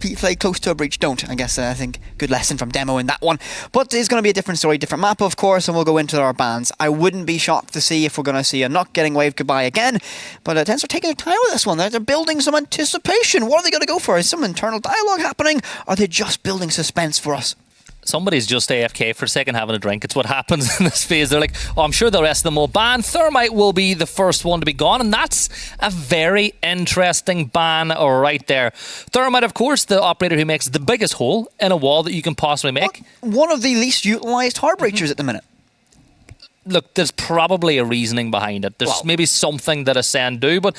play close to a breach don't. I guess I think good lesson from Demo in that one. But it's going to be a different story, different map, of course, and we'll go into our bans. I wouldn't be shocked to see if we're going to see a not getting waved goodbye again. But Tens are taking their time with this one. They're building some anticipation. What are they going to go for? Is some internal dialogue happening? Or are they just building suspense for us? Somebody's just AFK for a second having a drink. It's what happens in this phase. They're like, oh, I'm sure the rest of them will ban. Thermite will be the first one to be gone, and that's a very interesting ban right there. Thermite, of course, the operator who makes the biggest hole in a wall that you can possibly make. One of the least utilised hard breachers at the minute. Look, there's probably a reasoning behind it. There's maybe something that Ascend do, but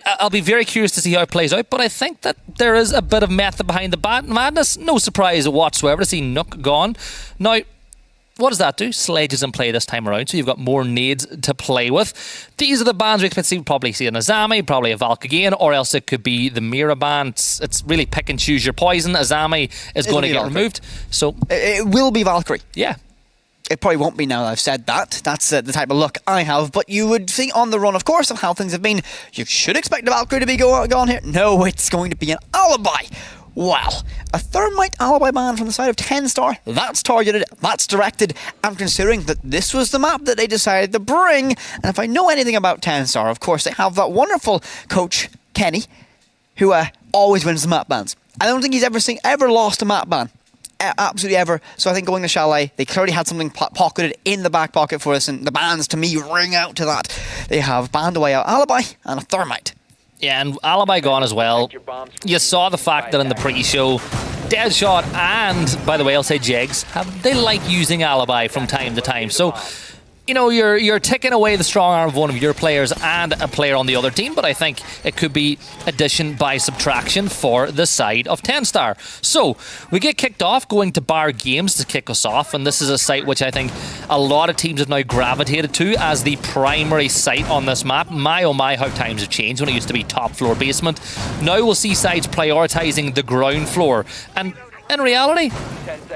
I'll be very curious to see how it plays out, but I think that there is a bit of method behind the madness. No surprise whatsoever to see Nook gone. Now, what does that do? Sledge is in play this time around, so you've got more nades to play with. These are the bans we expect to see. Probably see an Azami, probably a Valk again, or else it could be the Mira ban. It's really pick and choose your poison. Azami is going to get removed. So it will be Valkyrie. Yeah. It probably won't be now that I've said that. That's the type of luck I have. But you would see on the run, of course, of how things have been. You should expect a Valkyrie to be gone here. No, it's going to be an alibi. Well, a Thermite alibi ban from the side of 10-star. That's targeted, that's directed. And considering that this was the map that they decided to bring, and if I know anything about 10-star, of course, they have that wonderful coach, Kenny, who always wins the map bans. I don't think he's ever lost a map ban. Absolutely ever. So I think going to Chalet, they clearly had something pocketed in the back pocket for us, and the bans to me ring out to that. They have banned away an alibi and a Thermite. Yeah, and alibi gone as well. You saw the fact that in the pre-show, Deadshot and, by the way, I'll say Jegs, they like using alibi from time to time. So, you know, you're taking away the strong arm of one of your players and a player on the other team, but I think it could be addition by subtraction for the side of 10-star. So, we get kicked off going to Bar Games to kick us off, and this is a site which I think a lot of teams have now gravitated to as the primary site on this map. My oh my, how times have changed when it used to be top floor basement. Now we'll see sides prioritising the ground floor, and in reality,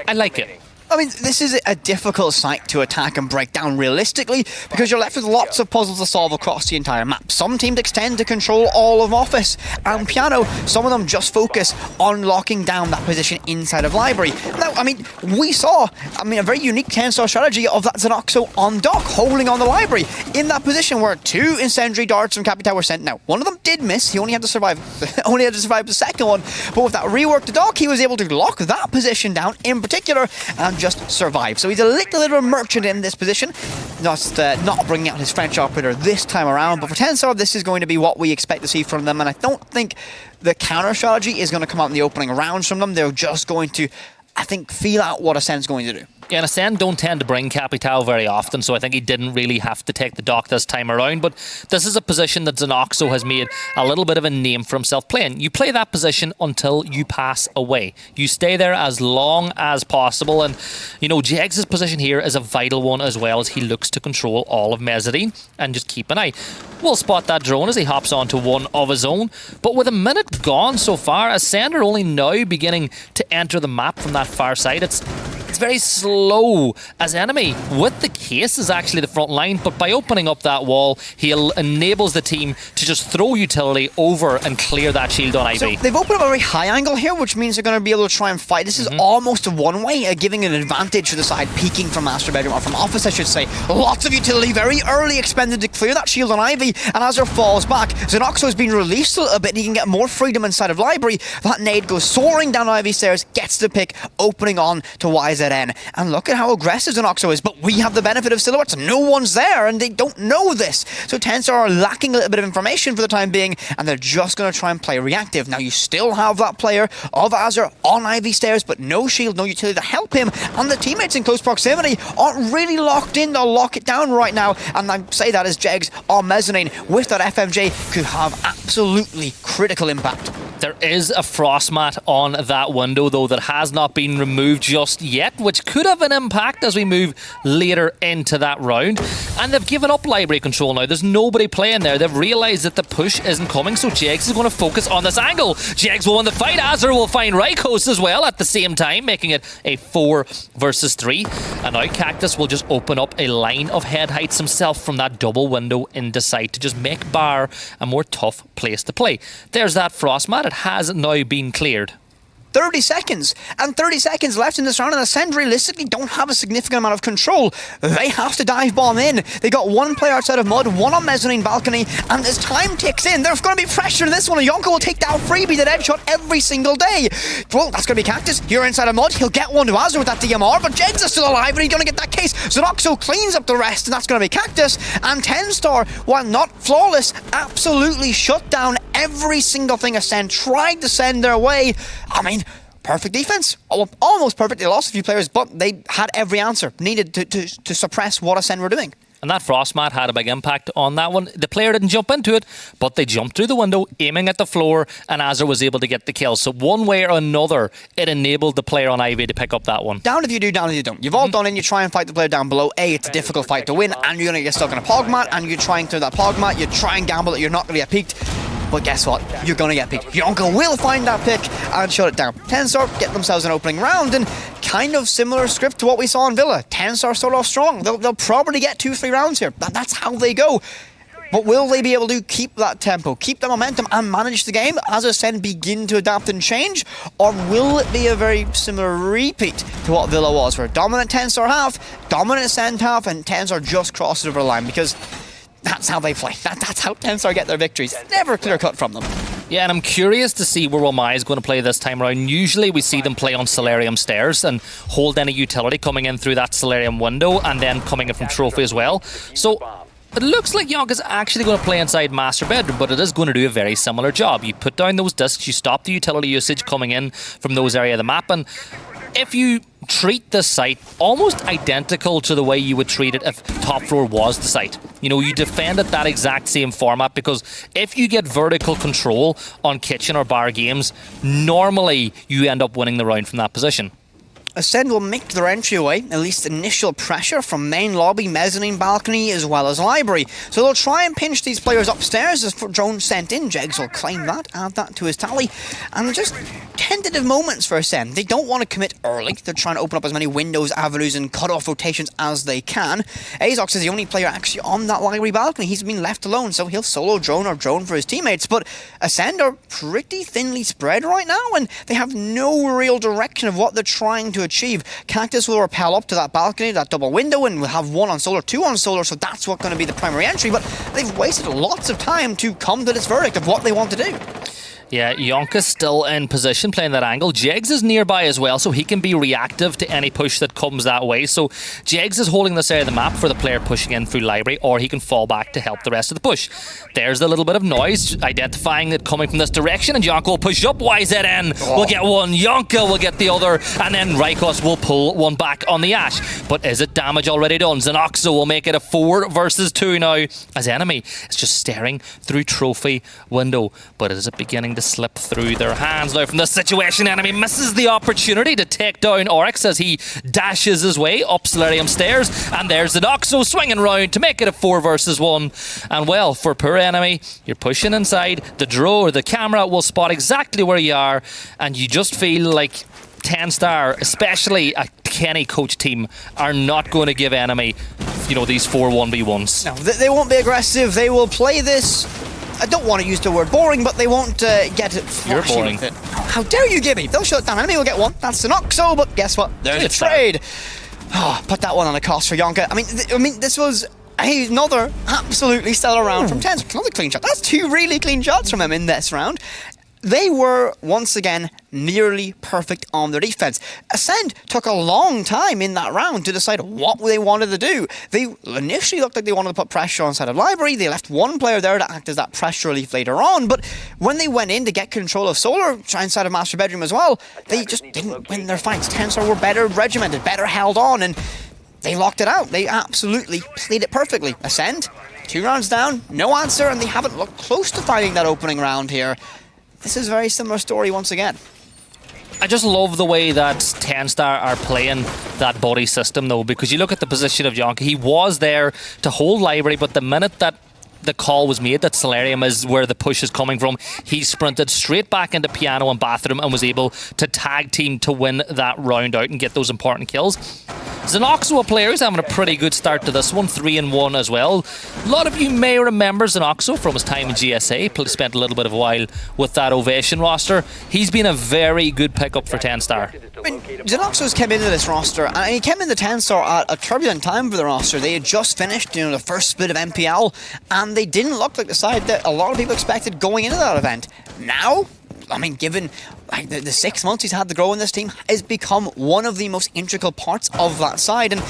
I like it. I mean, this is a difficult site to attack and break down realistically because you're left with lots of puzzles to solve across the entire map. Some teams extend to control all of Office and Piano. Some of them just focus on locking down that position inside of Library. Now, I mean, we saw, a very unique 10-star strategy of that Xenoxo on dock, holding on the Library in that position where 2 incendiary darts from Capital were sent. Now, one of them did miss. He only had to survive the second one. But with that rework to dock, he was able to lock that position down in particular and just survive. So he's a little bit of a merchant in this position, not bringing out his French operator this time around. But for 10-star, this is going to be what we expect to see from them, and I don't think the counter strategy is going to come out in the opening rounds from them. They're just going to, I think, feel out what Ascend's going to do. Yeah, and Ascend don't tend to bring Capital very often, so I think he didn't really have to take the dock this time around. But this is a position that Xenoxo has made a little bit of a name for himself playing. You play that position until you pass away. You stay there as long as possible. And, you know, Jegs' position here is a vital one as well, as he looks to control all of Mezzanine and just keep an eye. We'll spot that drone as he hops onto one of his own. But with a minute gone so far, Ascend are only now beginning to enter the map from that far side. It's very slow as enemy with the case is actually the front line, but by opening up that wall, he enables the team to just throw utility over and clear that shield on Ivy. So they've opened up a very high angle here, which means they're going to be able to try and fight. This is almost a one-way, giving an advantage to the side peeking from Master Bedroom, or from Office I should say. Lots of utility, very early expended to clear that shield on Ivy, and as her falls back, Xenoxo has been released a little bit and he can get more freedom inside of Library. That nade goes soaring down Ivy stairs, gets the pick, opening on to YZN. And look at how aggressive Xenoxo is, but we have the benefit of silhouettes. No one's there, and they don't know this. So 10-star are lacking a little bit of information for the time being, and they're just going to try and play reactive. Now, you still have that player of Azure on Ivy stairs, but no shield, no utility to help him, and the teammates in close proximity aren't really locked in. They'll lock it down right now, and I say that as Jegs on Mezzanine with that FMJ could have absolutely critical impact. There is a frost mat on that window, though, that has not been removed just yet, which could have an impact as we move later into that round. And they've given up Library control now. There's nobody playing there. They've realised that the push isn't coming, so Jegs is going to focus on this angle. Jegs will win the fight. Azure will find Rykos as well at the same time, making it a 4 versus 3. And now Cactus will just open up a line of head heights himself from that double window into sight to just make Bar a more tough place to play. There's that frost mat. It has now been cleared. 30 seconds. And 30 seconds left in this round, and Ascend realistically don't have a significant amount of control. They have to dive bomb in. They got one player outside of Mud, one on Mezzanine Balcony, and as time ticks in, there's going to be pressure in this one. Yonka will take down Freebie, the dead shot, every single day. Well, that's going to be Cactus. You're inside of Mud. He'll get one to Azure with that DMR, but Jegs is still alive, and he's going to get that case. Zenoxo cleans up the rest, and that's going to be Cactus. And 10-star, while not flawless, absolutely shut down every single thing Ascend tried to send their way. I mean, perfect defense. Almost perfect. They lost a few players, but they had every answer needed to suppress what Ascend were doing. And that frost mat had a big impact on that one. The player didn't jump into it, but they jumped through the window, aiming at the floor, and Azure was able to get the kill. So one way or another, it enabled the player on Ivy to pick up that one. Down if you do, down if you don't. You've all done it, you try and fight the player down below. It's a difficult fight to win, and you're going to get stuck in a pog mat, and you're trying to that pog mat, you try and gamble that you're not going to get peaked. But guess what? You're going to get picked. Yonka will find that pick and shut it down. 10-star get themselves an opening round, and kind of similar script to what we saw in Villa. 10-star start off strong. They'll probably get 2-3 rounds here. That's how they go. But will they be able to keep that tempo, keep the momentum, and manage the game as Ascend begin to adapt and change? Or will it be a very similar repeat to what Villa was, where dominant 10-star half, dominant Ascend half, and 10-star just crosses over the line? Because that's how they play. That's how 10-star get their victories. Never clear-cut from them. Yeah, and I'm curious to see where Wilmai is going to play this time around. Usually we see them play on Solarium stairs and hold any utility coming in through that Solarium window and then coming in from Trophy as well. So it looks like Yonka's actually going to play inside Master Bedroom, but it is going to do a very similar job. You put down those discs, you stop the utility usage coming in from those areas of the map, and if you treat the site almost identical to the way you would treat it if top floor was the site. You know, you defend it that exact same format, because if you get vertical control on kitchen or bar games, normally you end up winning the round from that position. Ascend will make their entryway, at least initial pressure, from main lobby, mezzanine balcony, as well as library. So they'll try and pinch these players upstairs as for drone sent in. Jegs will claim that, add that to his tally. And just tentative moments for Ascend. They don't want to commit early. They're trying to open up as many windows, avenues, and cut-off rotations as they can. Azox is the only player actually on that library balcony. He's been left alone, so he'll solo drone or drone for his teammates. But Ascend are pretty thinly spread right now, and they have no real direction of what they're trying to achieve. Cactus will rappel up to that balcony, that double window, and we'll have one on solar, two on solar, so that's what's going to be the primary entry, but they've wasted lots of time to come to this verdict of what they want to do. Yeah, Yonka's still in position playing that angle. Jegs is nearby as well, so he can be reactive to any push that comes that way. So Jegs is holding this area of the map for the player pushing in through library, or he can fall back to help the rest of the push. There's the little bit of noise identifying it coming from this direction, and Yonka will push up. YZN will get one, Yonka will get the other, and then Rykos will pull one back on the Ash. But is it damage already done? Xenoxo will make it a 4 versus 2 now, as enemy is just staring through trophy window. But is it beginning to slip through their hands now from this situation? Enemy misses the opportunity to take down Oryx as he dashes his way up Solarium stairs, and there's the Xenoxo swinging round to make it a 4 versus 1. And well, for poor enemy, you're pushing inside, the draw or the camera will spot exactly where you are, and you just feel like 10-star, especially a Kenny coach team, are not going to give enemy, you know, these 4 1v1s. No, they won't be aggressive. They will play this, I don't want to use the word boring, but they won't get it. You're boring. With it. How dare you, Gibby? They'll shut it down. Enemy will get one. That's Xenoxo, but guess what? There's a trade. Oh, put that one on a cost for Yonka. I mean, this was another absolutely stellar round from 10. Another clean shot. That's 2 really clean shots from him in this round. They were, once again, nearly perfect on their defense. Ascend took a long time in that round to decide what they wanted to do. They initially looked like they wanted to put pressure on side of library. They left one player there to act as that pressure relief later on, but when they went in to get control of solar, try inside of Master Bedroom as well, they just didn't win their fights. 10-star were better regimented, better held on, and they locked it out. They absolutely played it perfectly. Ascend, 2 rounds down, no answer, and they haven't looked close to finding that opening round here. This is a very similar story once again. I just love the way that 10-star are playing that body system, though, because you look at the position of Yonka. He was there to hold library, but the minute that the call was made that Solarium is where the push is coming from, he sprinted straight back into piano and bathroom and was able to tag team to win that round out and get those important kills. Xenoxo, a player who's having a pretty good start to this one, 3-1 as well. A lot of you may remember Xenoxo from his time in GSA, spent a little bit of a while with that Ovation roster. He's been a very good pickup for 10-star. I mean, Xenoxo's came into this roster, and he came into 10-star at a turbulent time for the roster. They had just finished, the first split of MPL, and they didn't look like the side that a lot of people expected going into that event. Now, I mean, given like the 6 months he's had to grow in this team, has become one of the most integral parts of that side. And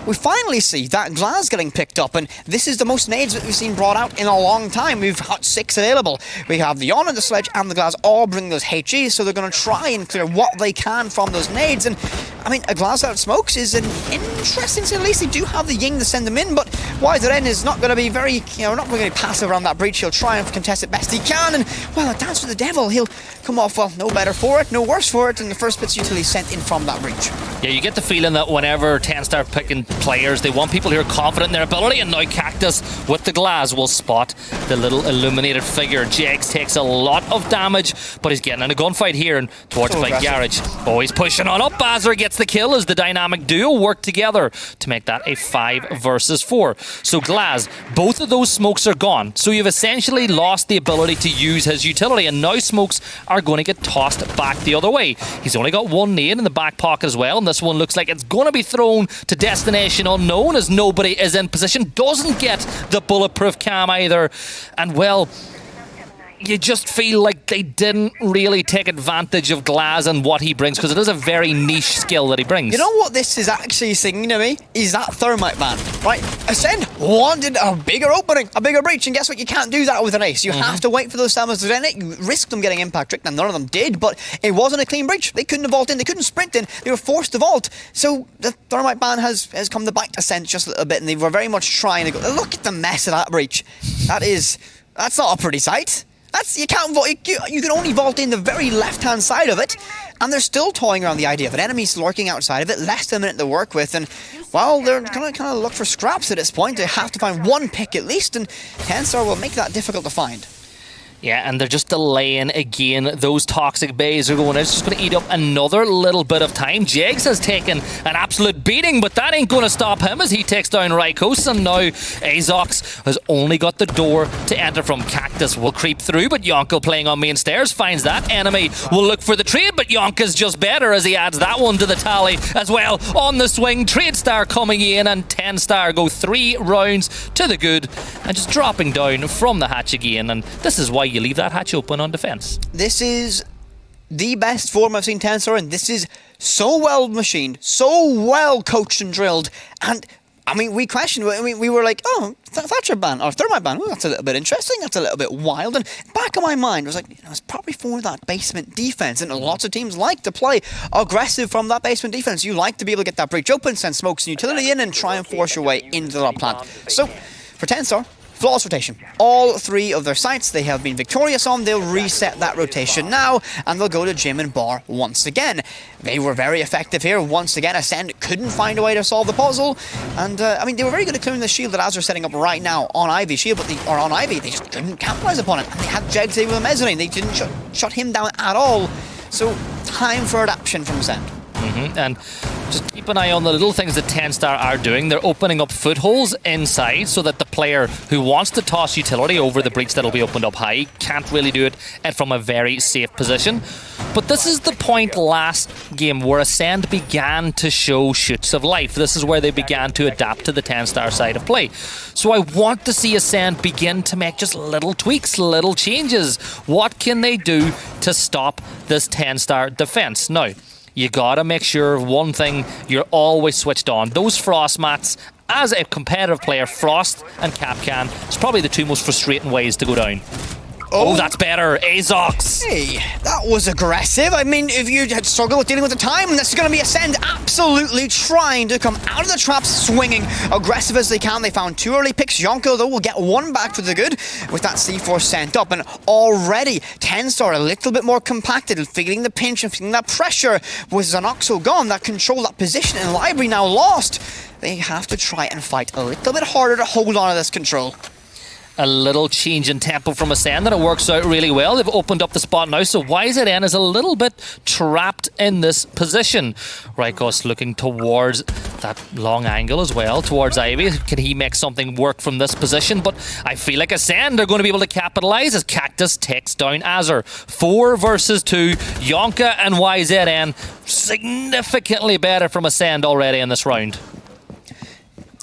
we finally see that Glass getting picked up, and this is the most nades that we've seen brought out in a long time. We've got 6 available. We have the On and the Sledge and the Glass all bring those HEs, so they're going to try and clear what they can from those nades. And I mean, a Glass out smokes is an interesting, to say the least. They do have the Ying to send them in, but YZN is not going to be very, not going to be passive around that breach. He'll try and contest it best he can, and well, a Dance with the Devil, he'll come off, well, no better for it, no worse for it, and the first bits utility sent in from that breach. Yeah, you get the feeling that whenever 10 start picking players, they want people who are confident in their ability, and now Cactus with the Glass will spot the little illuminated figure. Jegs takes a lot of damage, but he's getting in a gunfight here and towards the Big Garage. Oh, he's pushing on up. Bazzer gets the kill as the dynamic duo work together to make that a 5 versus 4. So Glass, both of those smokes are gone. So you've essentially lost the ability to use his utility, and now smokes are going to get tossed back the other way. He's only got one nade in the back pocket as well, and this one looks like it's going to be thrown to destination unknown as nobody is in position. Doesn't get the bulletproof cam either, and well, you just feel like they didn't really take advantage of Glass and what he brings, because it is a very niche skill that he brings. You know what this is actually singing to me? Is that Thermite ban, right? Ascend wanted a bigger opening, a bigger breach, and guess what? You can't do that with an ace. You have to wait for those summons to end it. You risk them getting impact tricked, and none of them did, but it wasn't a clean breach. They couldn't vault in, they couldn't sprint in, they were forced to vault. So the Thermite ban has come to bite Ascent just a little bit, and they were very much trying to go. Look at the mess of that breach. That's not a pretty sight. You can't vault. You can only vault in the very left-hand side of it, and they're still toying around the idea of an enemy's lurking outside of it, less than a minute to work with, and well, they're gonna kind of look for scraps at this point. They have to find one pick at least, and 10-star will make that difficult to find. Yeah, and they're just delaying again. Those toxic bays are going. It's just going to eat up another little bit of time. Jegs has taken an absolute beating, but that ain't going to stop him as he takes down Rykos, and now Azox has only got the door to enter from. Cactus will creep through, but Yonkel playing on main stairs finds that enemy. Will look for the trade, but Yonka's just better as he adds that one to the tally as well. On the swing, Trade Star coming in, and 10-star go 3 rounds to the good, and just dropping down from the hatch again, and this is why you leave that hatch open on defense. This is the best form I've seen 10-star in. This is so well machined, so well coached and drilled, and I mean, we questioned, we were like, oh, Thatcher ban, or Thermite ban, well, that's a little bit interesting, that's a little bit wild, and back of my mind, I was like, it's probably for that basement defense, and lots of teams like to play aggressive from that basement defense. You like to be able to get that breach open, send smokes and utility in, and try and force your way into that plant. So, for 10-star, flawless rotation. All 3 of their sites they have been victorious on. They'll reset that rotation now, and they'll go to Gym and Bar once again. They were very effective here. Once again, Ascend couldn't find a way to solve the puzzle, and I mean, they were very good at clearing the shield that Az are setting up right now on Ivy shield, but on Ivy, they just couldn't capitalize upon it. And they had Jegs with a mezzanine. They didn't shut him down at all. So, time for adaptation from Ascend. And just keep an eye on the little things that 10-star are doing. They're opening up footholes inside so that the player who wants to toss utility over the breach that'll be opened up high can't really do it and from a very safe position. But this is the point last game where Ascend began to show shoots of life. This is where they began to adapt to the 10-star side of play. So I want to see Ascend begin to make just little tweaks, little changes. What can they do to stop this 10-star defense? Now, you gotta make sure of one thing, you're always switched on. Those frost mats, as a competitive player, Frost and Capcan, it's probably the 2 most frustrating ways to go down. Oh, that's better. Azox. Hey, that was aggressive. I mean, if you had struggled with dealing with the time, this is going to be Ascend absolutely trying to come out of the traps, swinging aggressive as they can. They found 2 early picks. Yonko, though, will get 1 back for the good with that C4 sent up. And already, 10-star a little bit more compacted, feeling the pinch and feeling that pressure. With Xenoxo gone, that control, that position in Library now lost. They have to try and fight a little bit harder to hold on to this control. a little change in tempo from Ascend, and it works out really well. They've opened up the spot now, so YZN is a little bit trapped in this position. Rykos looking towards that long angle as well, towards Ivy. Can he make something work from this position? But I feel like Ascend are going to be able to capitalise as Cactus takes down Azure. 4 versus 2. Yonka and YZN significantly better from Ascend already in this round.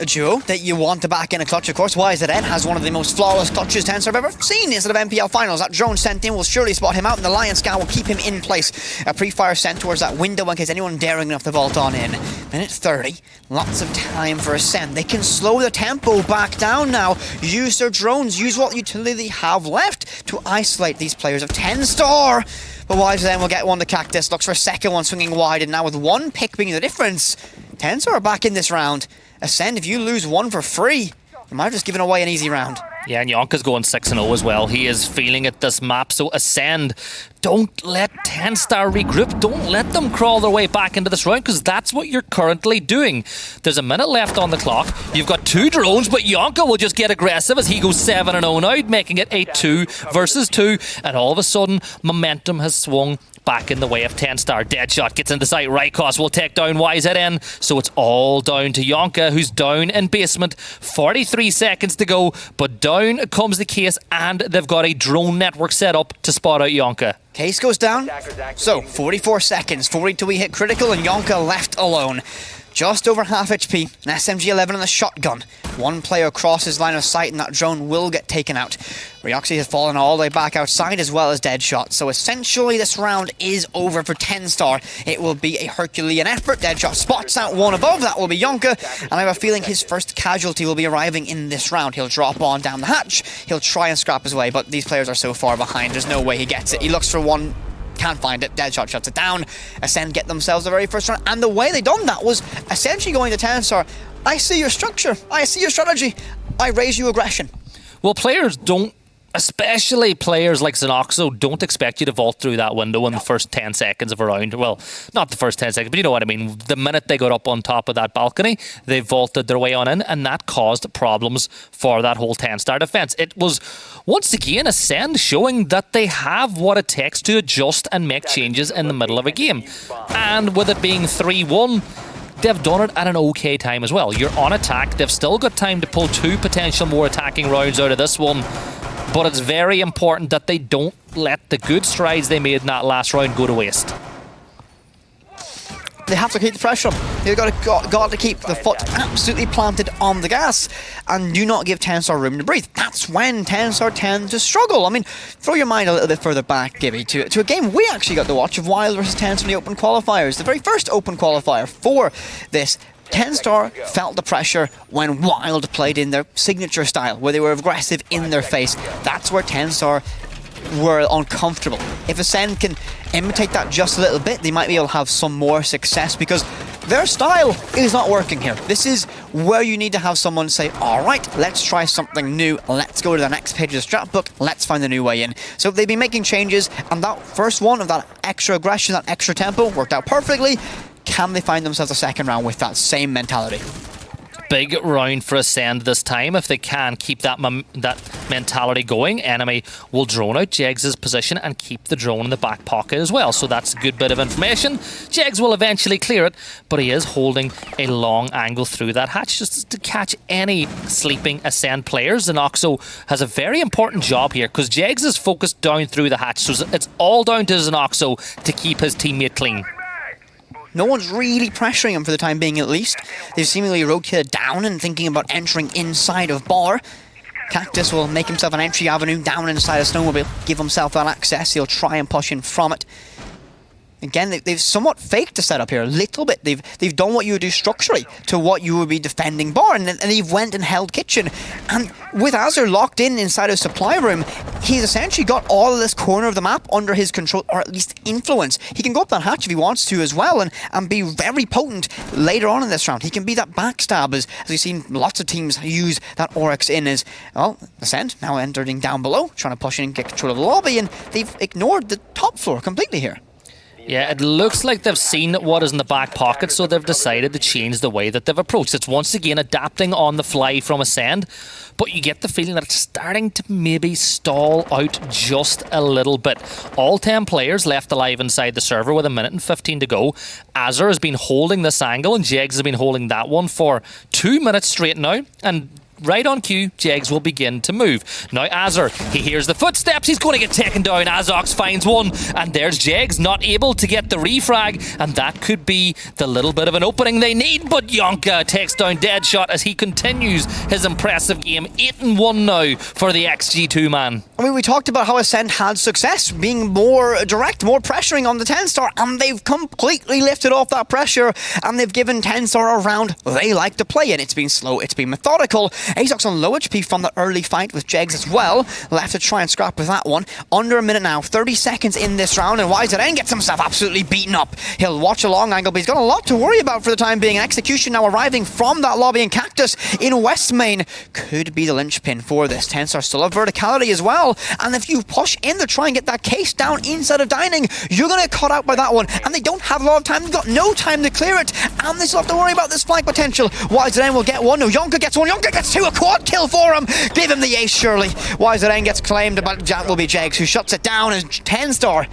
A duo that you want to back in a clutch, of course. YZN has one of the most flawless clutches Tensor have ever seen instead of MPL finals. That drone sent in will surely spot him out, and the Lion Scout will keep him in place. A pre-fire sent towards that window in case anyone daring enough to vault on in. Minute 30. Lots of time for Ascend. They can slow the tempo back down now. Use their drones. Use what utility they have left to isolate these players of 10-star. But YZN will get one to Cactus. Looks for a second one swinging wide, and now with one pick being the difference, Tensor are back in this round. Ascend, if you lose one for free, you might have just given away an easy round. Yeah, and Yonka's going 6-0 as well. He is feeling it this map, so Ascend, don't let 10-star regroup. Don't let them crawl their way back into this round, because that's what you're currently doing. There's a minute left on the clock. You've got 2 drones, but Yonka will just get aggressive as he goes 7-0 now, making it 8-2 versus 2, and all of a sudden, momentum has swung back in the way of 10-star. Deadshot gets into sight. Rykos will take down YZN. So it's all down to Yonka, who's down in basement. 43 seconds to go, but down comes the case, and they've got a drone network set up to spot out Yonka. Case goes down. So 44 seconds, 40 till we hit critical, and Yonka left alone. Just over half HP, an SMG-11 and a shotgun. One player crosses line of sight and that drone will get taken out. Ryoxy has fallen all the way back outside as well as Deadshot. So essentially this round is over for 10-star. It will be a Herculean effort. Deadshot spots out one above. That will be Yonka. And I have a feeling his first casualty will be arriving in this round. He'll drop on down the hatch. He'll try and scrap his way, but these players are so far behind. There's no way he gets it. He looks for one. Can't find it. Deadshot shuts it down. Ascend get themselves the very first round. And the way they done that was essentially going to 10-star. I see your structure. I see your strategy. I raise you aggression. Well, players don't, especially players like Xenoxo, don't expect you to vault through that window in the first 10 seconds of a round. Well, not the first 10 seconds, but you know what I mean. The minute they got up on top of that balcony, they vaulted their way on in, and that caused problems for that whole 10-star defense. It was, once again, Ascend showing that they have what it takes to adjust and make changes in the middle of a game. And with it being 3-1, they've done it at an okay time as well. You're on attack. They've still got time to pull 2 potential more attacking rounds out of this one. But it's very important that they don't let the good strides they made in that last round go to waste. They have to keep the pressure on. They've got to keep the foot absolutely planted on the gas and do not give 10-star room to breathe. That's when 10-star tend to struggle. I mean, throw your mind a little bit further back, Gibby, to a game we actually got to watch of Wild versus 10-star in the open qualifiers. The very first open qualifier for this. 10-star felt the pressure when Wild played in their signature style, where they were aggressive in their face. That's where 10-star were uncomfortable. If Ascend can imitate that just a little bit, they might be able to have some more success because their style is not working here. This is where you need to have someone say, all right, let's try something new. Let's go to the next page of the strat book. Let's find a new way in. So they've been making changes, and that first one of that extra aggression, that extra tempo worked out perfectly. Can they find themselves a second round with that same mentality? Big round for Ascend this time. If they can keep that mentality going, enemy will drone out Jegs' position and keep the drone in the back pocket as well. So that's a good bit of information. Jegs will eventually clear it, but he is holding a long angle through that hatch just to catch any sleeping Ascend players. Xenoxo has a very important job here because Jegs is focused down through the hatch. So it's all down to Xenoxo to keep his teammate clean. No one's really pressuring him for the time being, at least. They've seemingly rotated down and thinking about entering inside of Bar. Cactus will make himself an entry avenue down inside a snowmobile, give himself that access. He'll try and push in from it. Again, they've somewhat faked the setup here a little bit. They've done what you would do structurally to what you would be defending Bar, and they've went and held Kitchen. And with Azure locked in inside a supply room, he's essentially got all of this corner of the map under his control, or at least influence. He can go up that hatch if he wants to as well, and be very potent later on in this round. He can be that backstab, as we've seen lots of teams use that Oryx in as, well, Ascend now entering down below, trying to push in and get control of the lobby, and they've ignored the top floor completely here. Yeah, it looks like they've seen what is in the back pocket, so they've decided to change the way that they've approached. It's once again adapting on the fly from Ascend, but you get the feeling that it's starting to maybe stall out just a little bit. All 10 players left alive inside the server with 1:15 to go. Azur has been holding this angle, and Jegs has been holding that one for 2 minutes straight now, and right on cue, Jegs will begin to move. Now Azur, he hears the footsteps, he's going to get taken down. Azox finds one, and there's Jegs, not able to get the refrag, and that could be the little bit of an opening they need, but Yonka takes down Deadshot as he continues his impressive game. 8-1 now for the XG2 man. I mean, we talked about how Ascend had success being more direct, more pressuring on the 10-star, and they've completely lifted off that pressure, and they've given 10-star a round they like to play in. It's been slow, it's been methodical. Azox on low HP from the early fight with Jegs as well. Left to try and scrap with that one. Under a minute now, 30 seconds in this round, and YZN gets himself absolutely beaten up. He'll watch a long angle, but he's got a lot to worry about for the time being. An execution now arriving from that lobby, and Cactus in West Main could be the linchpin for this. 10-star still have verticality as well, and if you push in to try and get that case down inside of Dining, you're going to get caught out by that one, and they don't have a lot of time. They've got no time to clear it, and they still have to worry about this flank potential. YZN will get one. No, Yonka gets one. Yonka gets two. A quad kill for him. Give him the ace, surely. YZN gets claimed, but that will be Jegs who shuts it down. As 10-star,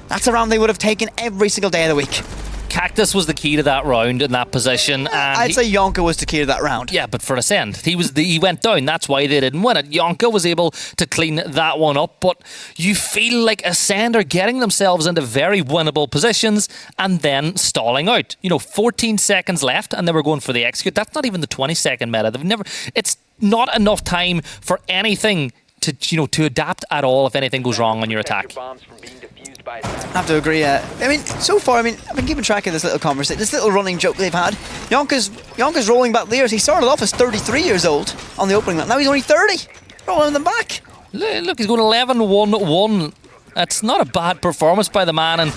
that's a round they would have taken every single day of the week. Cactus was the key to that round in that position. And I'd say Yonka was the key to that round. Yeah, but for Ascend, he went down. That's why they didn't win it. Yonka was able to clean that one up, but you feel like Ascend are getting themselves into very winnable positions and then stalling out. 14 seconds left, and they were going for the execute. That's not even the 20-second meta. It's not enough time for anything to adapt at all if anything goes wrong on your attack. I have to agree. I mean, so far, I've been keeping track of this little conversation, this little running joke they've had. Yonka's rolling back layers. He started off as 33 years old on the opening map. Now he's only 30. Rolling them back. Look, he's going 11-1-1. That's not a bad performance by the man. And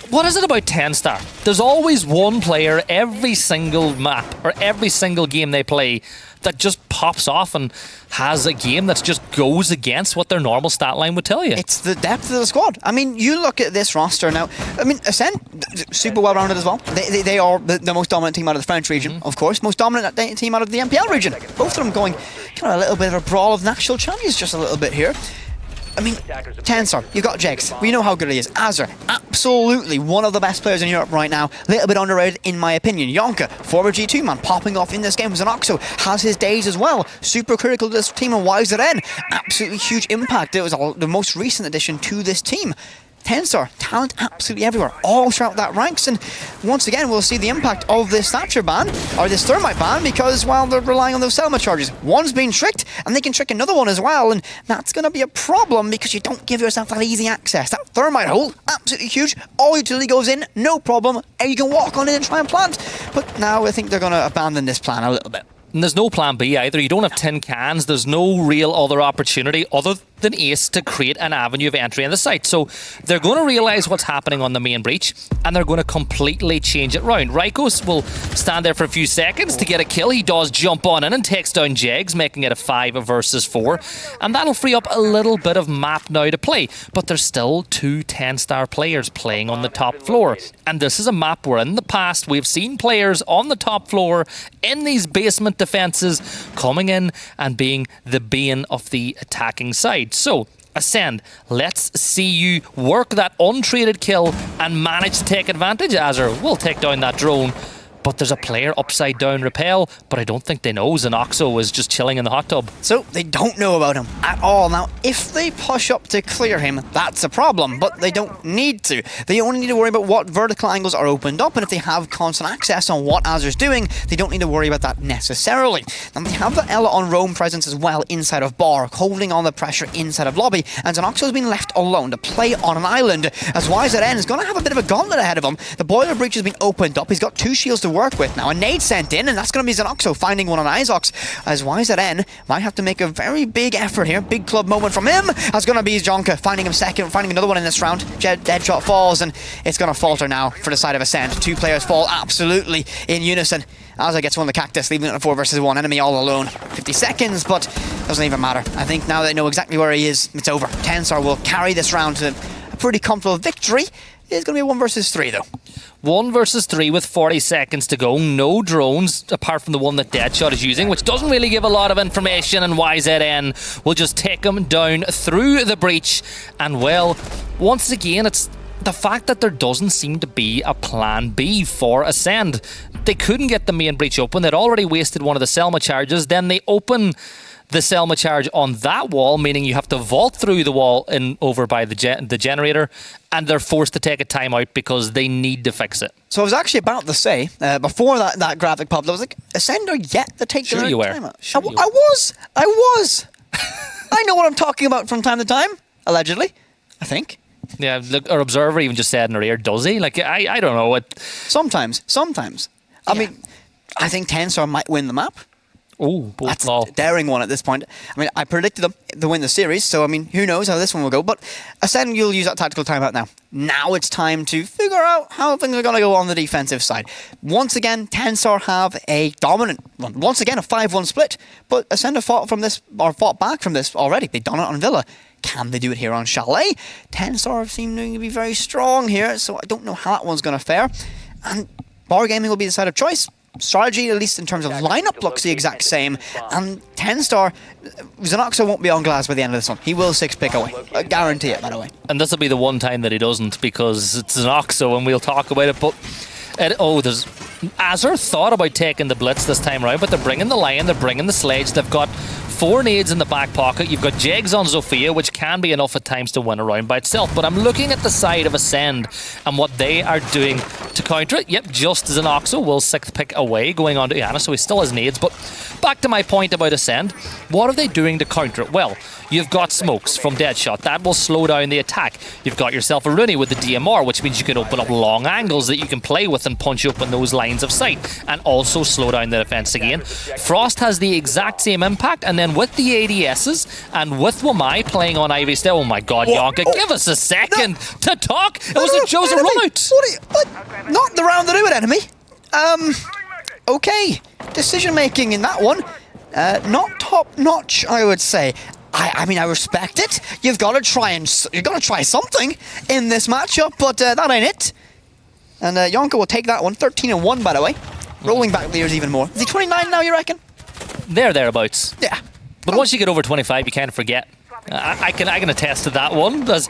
what is it about 10-star? There's always one player every single map or every single game they play that just pops off and has a game that just goes against what their normal stat line would tell you. It's the depth of the squad. I mean, you look at this roster now. I mean, Ascend, super well-rounded as well. They are the most dominant team out of the French region, of course. Most dominant team out of the MPL region. Both of them going kind of a little bit of a brawl of national champions just a little bit here. I mean, 10-star, you got Jegs. We know how good he is. Azur, absolutely one of the best players in Europe right now. Little bit underrated, in my opinion. Yonka, former G2 man, popping off in this game. Zanoxo has his days as well. Super critical to this team, and YZN, absolutely huge impact. It was the most recent addition to this team. 10-star, talent absolutely everywhere, all throughout that ranks, and once again we'll see the impact of this Thatcher ban, or this Thermite ban, because while they're relying on those Selma charges, one's being tricked, and they can trick another one as well, and that's going to be a problem because you don't give yourself that easy access. That Thermite hole, absolutely huge, all utility goes in, no problem, and you can walk on in and try and plant, but now I think they're going to abandon this plan a little bit. And there's no plan B either. You don't have tin cans. There's no real other opportunity other than Ace to create an avenue of entry in the site. So they're going to realise what's happening on the main breach, and they're going to completely change it round. Rykos will stand there for a few seconds to get a kill. He does jump on in and takes down Jegs, making it a 5 versus 4. And that'll free up a little bit of map now to play. But there's still 2 10-star players playing on the top floor. And this is a map where in the past we've seen players on the top floor in these basement defences coming in and being the bane of the attacking side. So, Ascend, let's see you work that untraded kill and manage to take advantage. Azur will take down that drone, but there's a player upside down repel, but I don't think they know Zanoxo is just chilling in the hot tub. So they don't know about him at all. Now, if they push up to clear him, that's a problem, but they don't need to. They only need to worry about what vertical angles are opened up, and if they have constant access on what Azur's doing, they don't need to worry about that necessarily. Now, they have the Ella on roam presence as well inside of bar, holding on the pressure inside of lobby, and Zanoxo's been left alone to play on an island, as YZN is going to have a bit of a gauntlet ahead of him. The boiler breach has been opened up. He's got 2 shields to work with now. A nade sent in, and that's going to be Zanoxo finding one on Izox, as YZN might have to make a very big effort here. Big club moment from him. That's going to be Jonka finding him second, finding another one in this round. Deadshot falls, and it's going to falter now for the side of Ascend. 2 players fall absolutely in unison. Azur gets one of the Cactus, leaving it a 4 versus 1. Enemy all alone. 50 seconds, but doesn't even matter. I think now they know exactly where he is, it's over. 10-star will carry this round to a pretty comfortable victory. is going to be 1 versus 3, though. 1 versus 3 with 40 seconds to go. No drones, apart from the one that Deadshot is using, which doesn't really give a lot of information, and YZN will just take him down through the breach. And, well, once again, it's the fact that there doesn't seem to be a plan B for Ascend. They couldn't get the main breach open. They'd already wasted one of the Selma charges. Then they open the Selma charge on that wall, meaning you have to vault through the wall and over by the generator, and they're forced to take a timeout because they need to fix it. So I was actually about to say, before that graphic popped, I was like, Ascend are yet to take their timeout. Sure I was. I know what I'm talking about from time to time, allegedly, I think. Yeah, look, our observer even just said in her ear, does he? Like, I don't know what. Sometimes. I mean, I think Tensor might win the map. Oh, that's a daring one at this point. I mean, I predicted them to win the series, so I mean, who knows how this one will go. But Ascend, you'll use that tactical timeout now. Now it's time to figure out how things are going to go on the defensive side. Once again, Tensor have a dominant one. Once again, a 5-1 split. But Ascend have fought back from this already. They've done it on Villa. Can they do it here on Chalet? Tensor seem to be very strong here, so I don't know how that one's going to fare. And Bar Gaming will be the side of choice. Strategy, at least in terms of lineup, looks the exact same. And 10-star, Xenoxo won't be on glass by the end of this one. He will 6-pick away. I guarantee it, by the way. And this will be the one time that he doesn't, because it's Xenoxo, and we'll talk about it. But there's Azure thought about taking the blitz this time around, but they're bringing the Lion, they're bringing the Sledge, they've got 4 nades in the back pocket. You've got Jegs on Zofia, which can be enough at times to win a round by itself. But I'm looking at the side of Ascend and what they are doing to counter it. Yep, just as Xenoxo will 6th pick away, going on to Iana, so he still has nades. But back to my point about Ascend, what are they doing to counter it? Well, you've got smokes from Deadshot. That will slow down the attack. You've got yourself a Rooney with the DMR, which means you can open up long angles that you can play with and punch open those lines of sight and also slow down the defense again. Frost has the exact same impact, and then with the ADSs and with Wamai playing on Ivy still, oh my god, Yonka, give us a second to talk. It was a Joseph rollout. Not the round to do it, enemy. Okay. Decision making in that one. Not top notch, I would say. I mean, I respect it. You've got to try something in this matchup, but that ain't it. And Yonka will take that one. 13-1, by the way. Rolling back the years even more. Is he 29 now, you reckon? Thereabouts. Yeah. But once you get over 25, you can't forget. I can attest to that one, as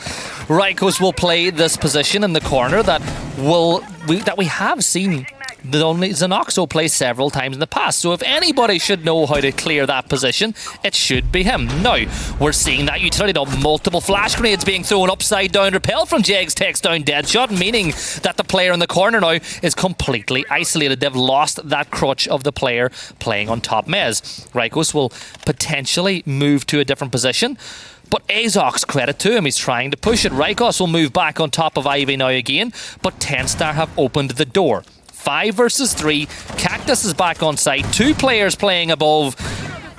Rykos will play this position in the corner that we have seen Xenoxo play several times in the past. So if anybody should know how to clear that position, it should be him. Now, we're seeing that utility of multiple flash grenades being thrown upside down. Repel from Jegs takes down Deadshot, meaning that the player in the corner now is completely isolated. They've lost that crutch of the player playing on top Mez. Rykos will potentially move to a different position. But Azok's credit to him, he's trying to push it. Rykos will move back on top of Ivy now again, but 10-star have opened the door. 5 versus 3. Cactus is back on site. 2 players playing above.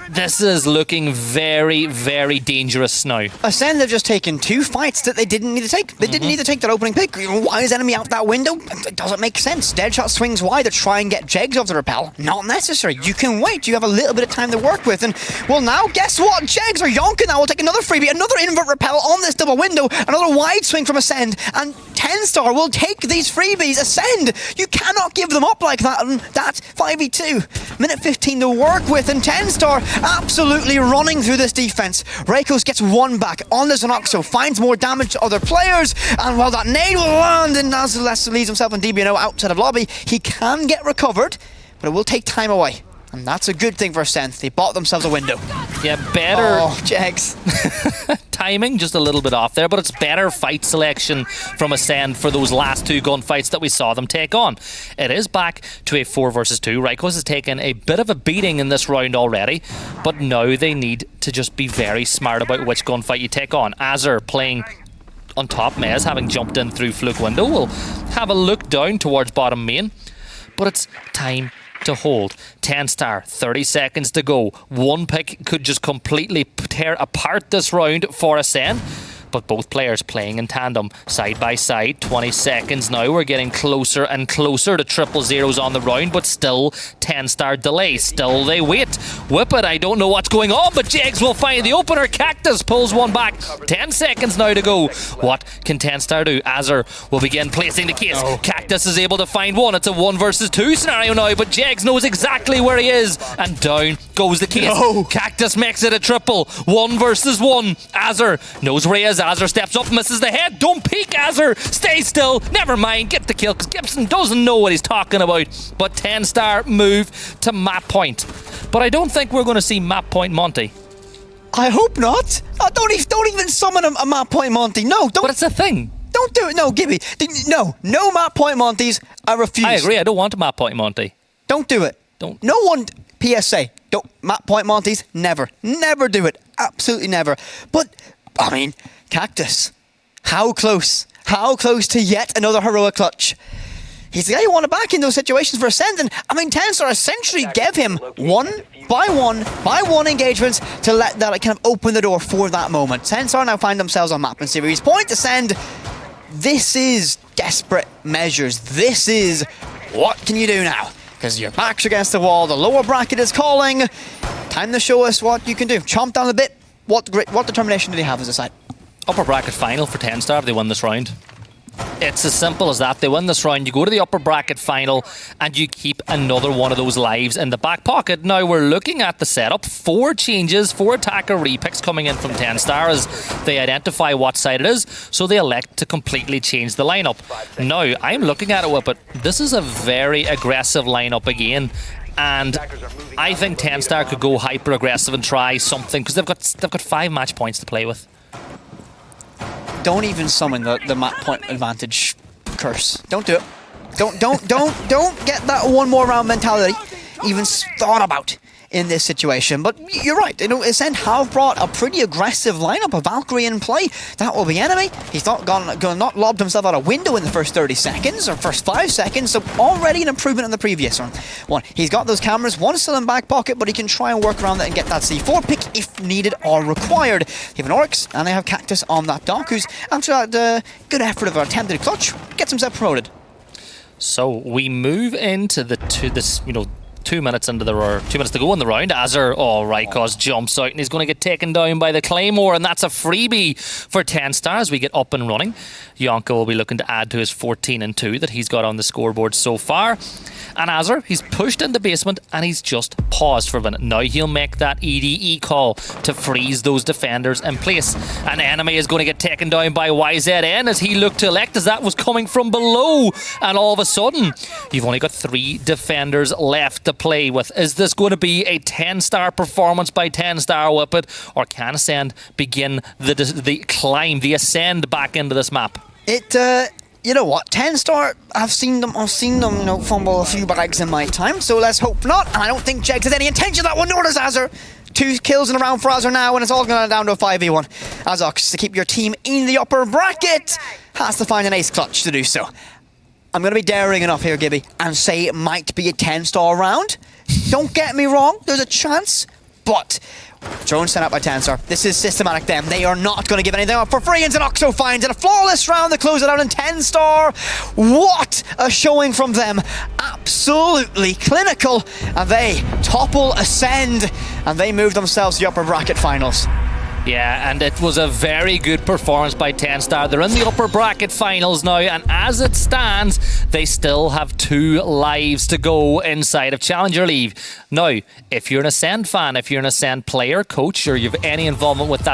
This is looking very, very dangerous now. Ascend have just taken 2 fights that they didn't need to take. They didn't need to take that opening pick. Why is enemy out that window? It doesn't make sense. Deadshot swings wide to try and get Jegs off the repel. Not necessary. You can wait. You have a little bit of time to work with. And, well, now, guess what? Jegs or Yonka now will take another freebie, another invert repel on this double window, another wide swing from Ascend, and 10-star will take these freebies. Ascend, you cannot give them up like that. And that's 5v2. Minute 15 to work with, and 10-star absolutely running through this defense. Rykos gets 1 back on the Xenoxo, finds more damage to other players, and while that nade will land, and Nazaless leaves himself and DBNO outside of lobby, he can get recovered, but it will take time away. And that's a good thing for Ascend. They bought themselves a window. Yeah, better. Oh, Jegs. Timing just a little bit off there, but it's better fight selection from Ascend for those last 2 gunfights that we saw them take on. It is back to a 4 versus 2. Rykos has taken a bit of a beating in this round already, but now they need to just be very smart about which gunfight you take on. Azure playing on top Mez, having jumped in through Fluke window, will have a look down towards bottom main, but it's time to hold. 10-star, 30 seconds to go. 1 pick could just completely tear apart this round for Ascend. but both players playing in tandem, side by side. 20 seconds now. We're getting closer and closer to triple zeros on the round, but still 10-star delay. Still they wait. Whippet, I don't know what's going on, but Jegs will find the opener. Cactus pulls one back. 10 seconds now to go. What can 10-star do? Azure will begin placing the case. Cactus is able to find one. It's a 1 versus 2 scenario now, but Jegs knows exactly where he is, and down goes the case. Cactus makes it a triple. 1 versus 1. Azure knows where he is. Azure steps up, misses the head. Don't peek, Azure. Stay still. Never mind. Get the kill, because Gibson doesn't know what he's talking about. But 10-star move to map point. But I don't think we're going to see map point Monty. I hope not. Don't even summon a map point Monty. No, don't. But it's a thing. Don't do it. No, Gibby. No map point Monties. I refuse. I agree. I don't want a map point Monty. Don't do it. Don't. No one. PSA. Don't map point Monties. Never do it. Absolutely never. But I mean, Cactus. How close? How close to yet another heroic clutch? He's the guy you want to back in those situations for Ascendant. I mean, 10-star essentially gave him one by one engagements to let that kind of open the door for that moment. 10-star now find themselves on map and series point. Ascend. This is desperate measures. This is what can you do now? Because your back's against the wall. The lower bracket is calling. Time to show us what you can do. Chomp down a bit. What determination do they have as a side? Upper bracket final for 10-star if they win this round. It's as simple as that. They win this round, you go to the upper bracket final, and you keep another one of those lives in the back pocket. Now we're looking at the setup. 4 changes, 4 attacker repicks coming in from 10-star as they identify what side it is, so they elect to completely change the lineup. Now, I'm looking at it, but this is a very aggressive lineup again. And I think 10-star could go hyper aggressive and try something, because they've got 5 match points to play with. Don't even summon the map point advantage curse. Don't do it. Don't get that one more round mentality even thought about in this situation. But you're right. Ascend have brought a pretty aggressive lineup. A Valkyrie in play. That will be enemy. He's not not lobbed himself out a window in the first 30 seconds or first 5 seconds. So already an improvement on the previous one. He's got those cameras. One still in back pocket, but he can try and work around that and get that C4 pick if needed or required. They have an Oryx and they have Cactus on that Doc, who's after that good effort of an attempted clutch gets himself promoted. So we move into this 2 minutes into the 2 minutes to go in the round. Azure, Rykos jumps out and he's going to get taken down by the Claymore, and that's a freebie for 10-star as we get up and running. Yonka will be looking to add to his 14-2 that he's got on the scoreboard so far. And Azure, he's pushed in the basement and he's just paused for a minute. Now he'll make that EDE call to freeze those defenders in place. An enemy is going to get taken down by YZN as he looked to elect as that was coming from below. And all of a sudden, you've only got 3 defenders left to play with. Is this going to be a 10-star performance by 10-star Whippet, or can Ascend begin the climb, the ascend back into this map? You know what, 10-star, I've seen them fumble a few bags in my time, so let's hope not. And I don't think Jegs has any intention of that one, nor does Azure. 2 kills in a round for Azure now, and it's all going down to a 5v1. Azox, to keep your team in the upper bracket, has to find an ace clutch to do so. I'm going to be daring enough here, Gibby, and say it might be a 10-star round. Don't get me wrong, there's a chance, but drone sent out by 10-star. This is systematic them. They are not going to give anything up for free, and Zenoxo finds it. A flawless round to close it out, and 10-star. What a showing from them. Absolutely clinical. And they topple Ascend, and they move themselves to the upper bracket finals. Yeah, and it was a very good performance by 10-star. They're in the upper bracket finals now, and as it stands, they still have 2 lives to go inside of Challenger League. Now, if you're an Ascend fan, if you're an Ascend player, coach, or you have any involvement with that